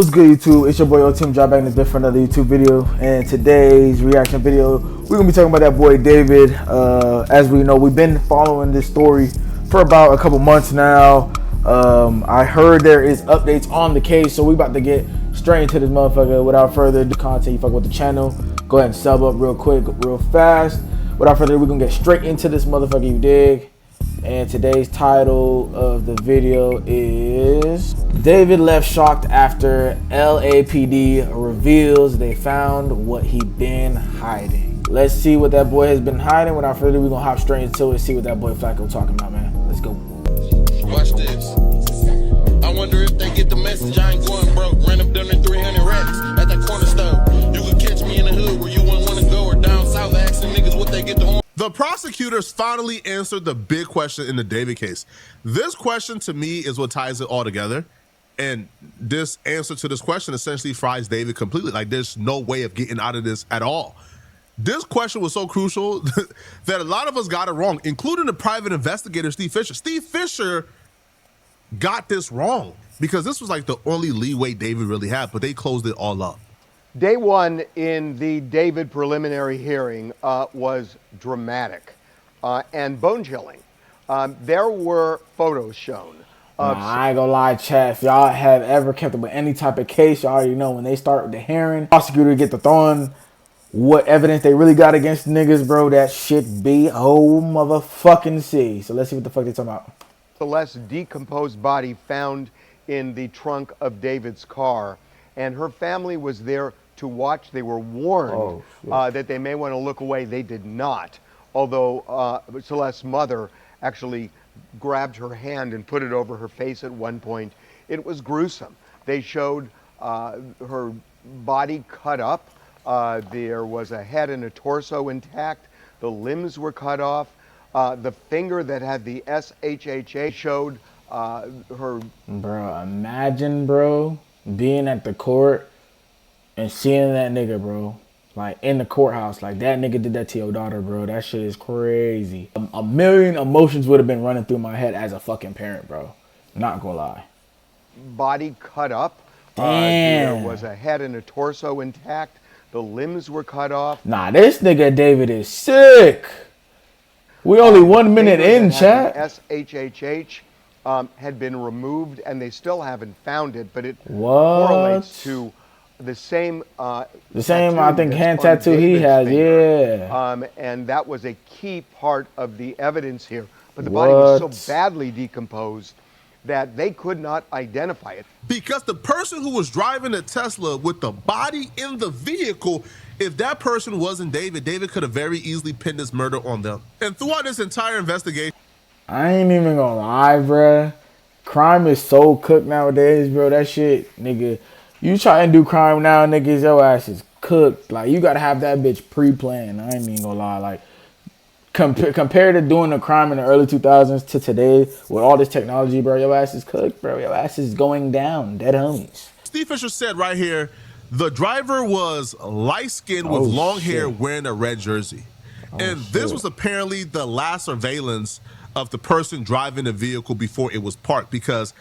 What's good, YouTube? It's your boy O-Team, drop back in this bit for another YouTube video. And today's reaction video, we're gonna be talking about that boy David. As we know, we've been following this story for about a couple months now. I heard there is updates on the case, so we about to get straight into this motherfucker. Without further ado, content, you fuck with the channel, go ahead and sub up real quick, real fast. Without further ado, we're gonna get straight into this motherfucker, you dig? And today's title of the video is David left shocked after LAPD reveals they found what he been hiding. Let's see what that boy has been hiding. Without further ado, we're gonna hop straight into it, see what that boy Flacco talking about, man. Let's go. Watch this. I wonder if they get the message. I ain't going broke. Ran up down in 300 racks at that corner store. You could catch me in the hood where you wouldn't want to go, or down south asking niggas what they get to. The prosecutors finally answered the big question in the David case. This question to me is what ties it all together. And this answer to this question essentially fries David completely. Like, there's no way of getting out of this at all. This question was so crucial that a lot of us got it wrong, including the private investigator, Steve Fisher. Steve Fisher got this wrong because this was like the only leeway David really had, but they closed it all up. Day one in the David preliminary hearing was dramatic and bone-chilling. There were photos shown. I ain't gonna lie, chat. If y'all have ever kept up with any type of case, you already know when they start with the hearing, prosecutor get to throwing what evidence they really got against niggas, bro. That shit be whole motherfucking see. So let's see what the fuck they talking about. Celeste's decomposed body found in the trunk of David's car, and her family was there to watch. They were warned that they may want to look away. They did not, although Celeste's mother actually grabbed her hand and put it over her face at one point. It was gruesome. They showed her body cut up. There was a head and a torso intact. The limbs were cut off. The finger that had the SHHA showed her. Bro, imagine, bro, being at the court and seeing that nigga, bro, like in the courthouse, like that nigga did that to your daughter, bro. That shit is crazy. A million emotions would have been running through my head as a fucking parent, bro. Not gonna lie. Body cut up. Damn. There was a head and a torso intact. The limbs were cut off. Nah, this nigga David is sick. We only 1 minute in, chat. SHHH had been removed, and they still haven't found it, but it What? correlates to the same I think, hand tattoo he has, yeah. And that was a key part of the evidence here. But the body was so badly decomposed that they could not identify it. Because the person who was driving the Tesla with the body in the vehicle, if that person wasn't David, David could have very easily pinned this murder on them. And throughout this entire investigation, I ain't even gonna lie, bruh. Crime is so cooked nowadays, bro. That shit, nigga. You try and do crime now, niggas, your ass is cooked. Like, you gotta have that bitch pre-planned. I ain't even gonna lie. Like, compared to doing a crime in the early 2000s to today, with all this technology, bro, your ass is cooked, bro. Your ass is going down. Dead homies. Steve Fisher said right here, the driver was light-skinned with long hair wearing a red jersey. And this was apparently the last surveillance of the person driving the vehicle before it was parked, because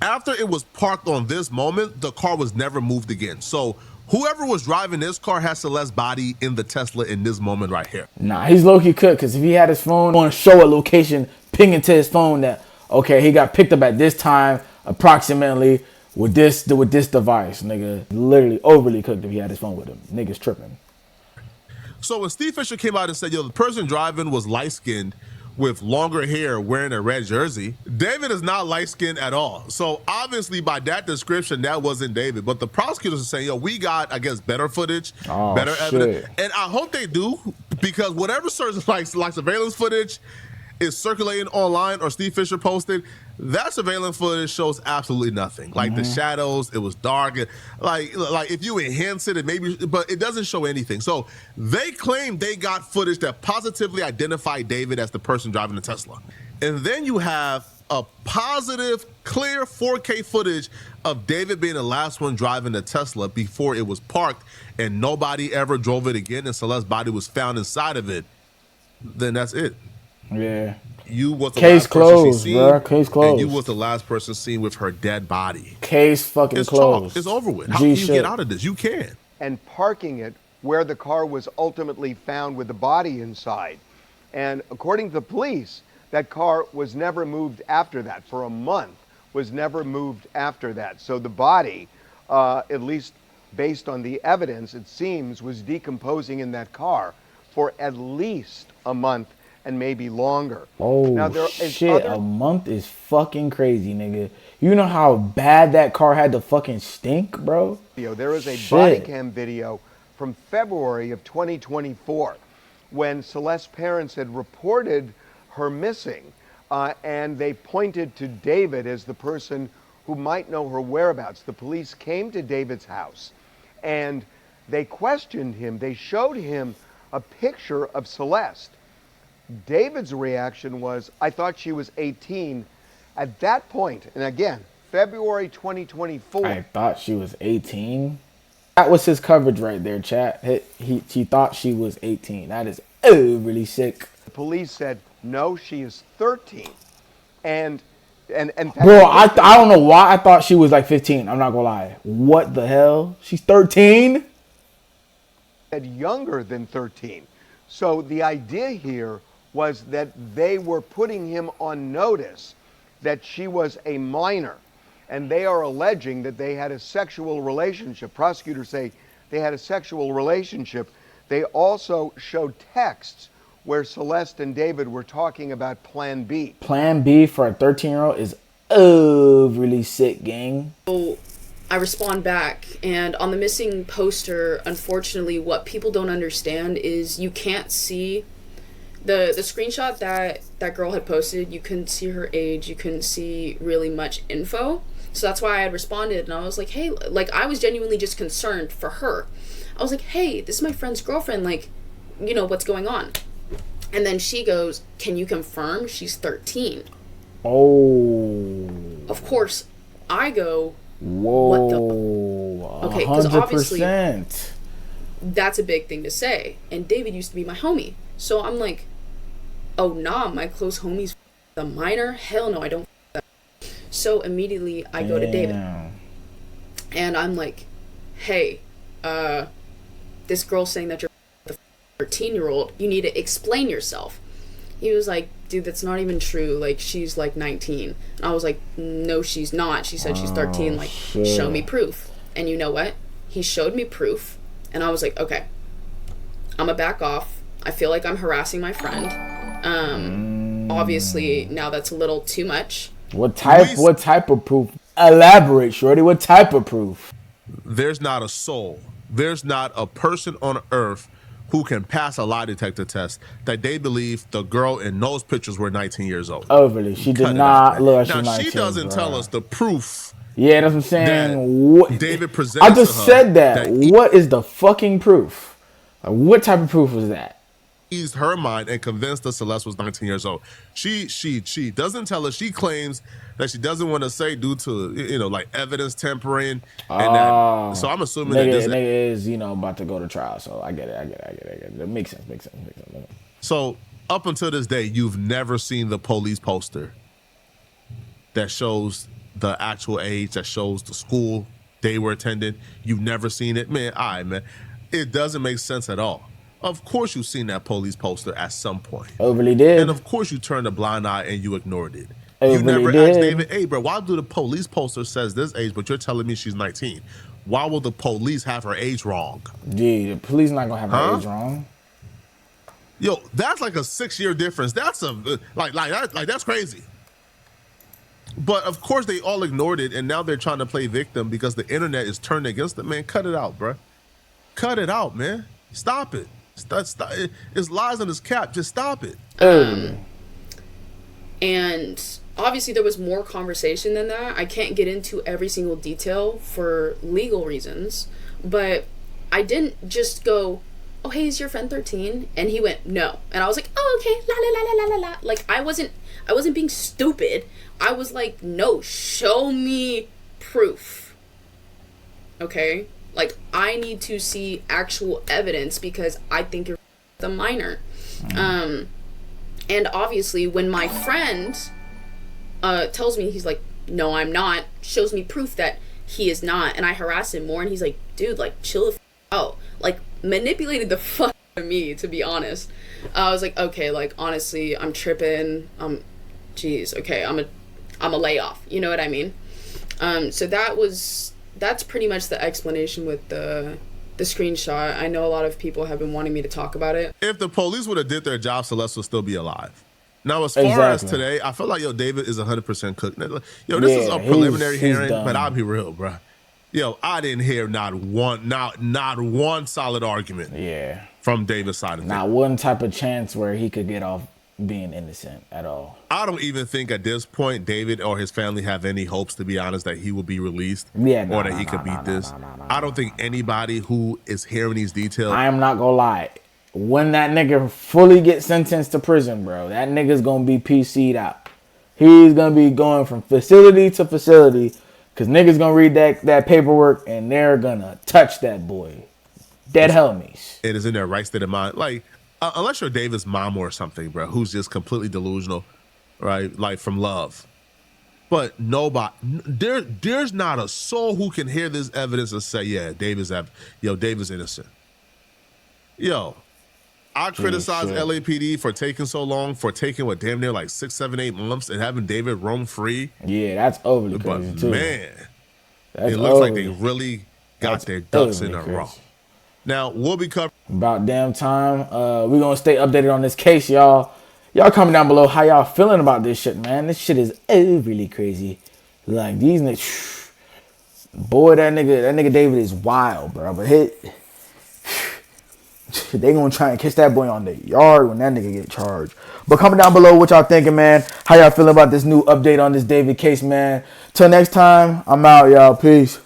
after it was parked on this moment, the car was never moved again. So whoever was driving this car has Celeste's body in the Tesla in this moment right here. Nah, he's low-key cooked, because if he had his phone, want to show a location, ping into his phone that, okay, he got picked up at this time, approximately, with this device, nigga. Literally overly cooked if he had his phone with him. Niggas tripping. So when Steve Fisher came out and said, yo, the person driving was light-skinned with longer hair wearing a red jersey, David is not light-skinned at all. So obviously by that description, that wasn't David. But the prosecutors are saying, yo, we got, I guess, better footage, better evidence. And I hope they do, because whatever like surveillance footage is circulating online or Steve Fisher posted, that surveillance footage shows absolutely nothing. Like the shadows, it was dark. Like if you enhance it, maybe, but it doesn't show anything. So they claim they got footage that positively identified David as the person driving the Tesla. And then you have a positive, clear 4K footage of David being the last one driving the Tesla before it was parked, and nobody ever drove it again, and Celeste's body was found inside of it. Then that's it. Yeah. You was the Case last person she closed, seen, bro. Case and you closed. was the last person seen with her dead body. Case fucking It's closed. chalk. It's over with. How G can you shit. get out of this? You can. And parking it where the car was ultimately found with the body inside. And according to the police, that car was never moved after that. For a month, was never moved after that. So the body, at least based on the evidence, it seems, was decomposing in that car for at least a month and maybe longer. Oh, now, there is shit. A month is fucking crazy, nigga. You know how bad that car had to fucking stink, bro? There is a Shit. body cam video from February of 2024 when Celeste's parents had reported her missing, and they pointed to David as the person who might know her whereabouts. The police came to David's house and they questioned him. They showed him a picture of Celeste. David's reaction was, I thought she was 18. At that point, and again, February 2024. I thought she was 18. That was his coverage right there, chat. He thought she was 18. That is really sick. The police said, no, she is 13. And bro, I don't know why I thought she was like 15. I'm not gonna lie. What the hell? She's 13? Younger than 13. So the idea here was that they were putting him on notice that she was a minor, and they are alleging that they had a sexual relationship. Prosecutors say they had a sexual relationship. They also showed texts where Celeste and David were talking about Plan B. Plan B for a 13-year-old is really sick, gang. So I respond back, and on the missing poster, unfortunately, what people don't understand is you can't see the screenshot that girl had posted. You couldn't see her age. You couldn't see really much info. So that's why I had responded, and I was like, hey, like, I was genuinely just concerned for her. I was like, hey, this is my friend's girlfriend. Like, you know, what's going on? And then she goes, can you confirm she's 13? Oh. Of course, I go, whoa. what the okay, because obviously that's a big thing to say. And David used to be my homie. So I'm like, oh, nah, my close homie's the minor? Hell no, I don't. So immediately I go to David. And I'm like, hey, this girl's saying that you're the 13-year-old. You need to explain yourself. He was like, dude, that's not even true. Like, she's like 19. And I was like, no, she's not. She said she's 13. Like, show me proof. And you know what? He showed me proof. And I was like, okay, I'm gonna back off. I feel like I'm harassing my friend. Obviously, now that's a little too much. What type of proof? Elaborate, shorty. What type of proof? There's not a soul. There's not a person on earth who can pass a lie detector test that they believe the girl in those pictures were 19 years old. Overly. She did not look like now, she's 19. She doesn't tell us the proof. Yeah, that's what I'm saying. What David presents I just said that. What is the fucking proof? Like, what type of proof was that? Eased her mind and convinced that Celeste was 19 years old. She doesn't tell us. She claims that she doesn't want to say due to, you know, like evidence tampering and that. So I'm assuming that this nigga is, you know, about to go to trial. So I get it. It makes sense. So up until this day, you've never seen the police poster that shows the actual age, that shows the school they were attending. You've never seen it, man. Man, it doesn't make sense at all. Of course you've seen that police poster at some point. Overly did. And of course you turned a blind eye and you ignored it. Overly you never did. asked David, hey, bro, why do the police poster says this age, but you're telling me she's 19? Why will the police have her age wrong? Gee, the police not gonna have her age wrong. Yo, that's like a 6-year difference. That's a that's crazy. But of course they all ignored it, and now they're trying to play victim because the internet is turned against them. Man, cut it out, bro. Cut it out, man. Stop it. Stop. It's lies on his cap. Just stop it. And obviously there was more conversation than that. I can't get into every single detail for legal reasons, but I didn't just go, oh, hey, is your friend 13? And he went, no. And I was like, oh, okay, la la la la la la. Like, I wasn't being stupid. I was like, no, show me proof. Okay? Like, I need to see actual evidence because I think you're the minor. And obviously, when my friend tells me, he's like, no, I'm not, shows me proof that he is not, and I harass him more, and he's like, dude, like, chill the out. Like, manipulated the fuck out of me, to be honest. I was like, okay, like, honestly, I'm tripping. Jeez, okay, I'm a layoff. You know what I mean? So that's pretty much the explanation with the screenshot. I know a lot of people have been wanting me to talk about it. If the police would have did their job, Celeste would still be alive. Now, as far as today, I feel like, David is 100% cooked. Yo, this is a preliminary hearing, but I'll be real, bro. Yo, I didn't hear not one solid argument from David's side of things. Not one type of chance where he could get off being innocent at all. I don't even think at this point David or his family have any hopes, to be honest, that he will be released or that he could beat this. I don't think anybody who is hearing these details. I am not gonna lie. When that nigga fully gets sentenced to prison, bro, that nigga's gonna be PC'd out. He's gonna be going from facility to facility because niggas gonna read that paperwork and they're gonna touch that boy. Dead homies. It is in their right state of mind. Like, unless you're David's mom or something, bro, who's just completely delusional, right? Like, from love. But nobody, there's not a soul who can hear this evidence and say, yeah, David's innocent. Yo, I criticize LAPD for taking so long, for taking what damn near like 6, 7, 8 months and having David roam free. Yeah, that's overly crazy too. Man, it looks like they really got their ducks in a row. Now, we'll be covering about damn time. We're gonna stay updated on this case, y'all. Y'all comment down below how y'all feeling about this shit, man. This shit is overly crazy. Like these niggas, boy, that nigga David is wild, bro. But they gonna try and kiss that boy on the yard when that nigga get charged. But comment down below what y'all thinking, man. How y'all feeling about this new update on this David case, man. Till next time, I'm out, y'all. Peace.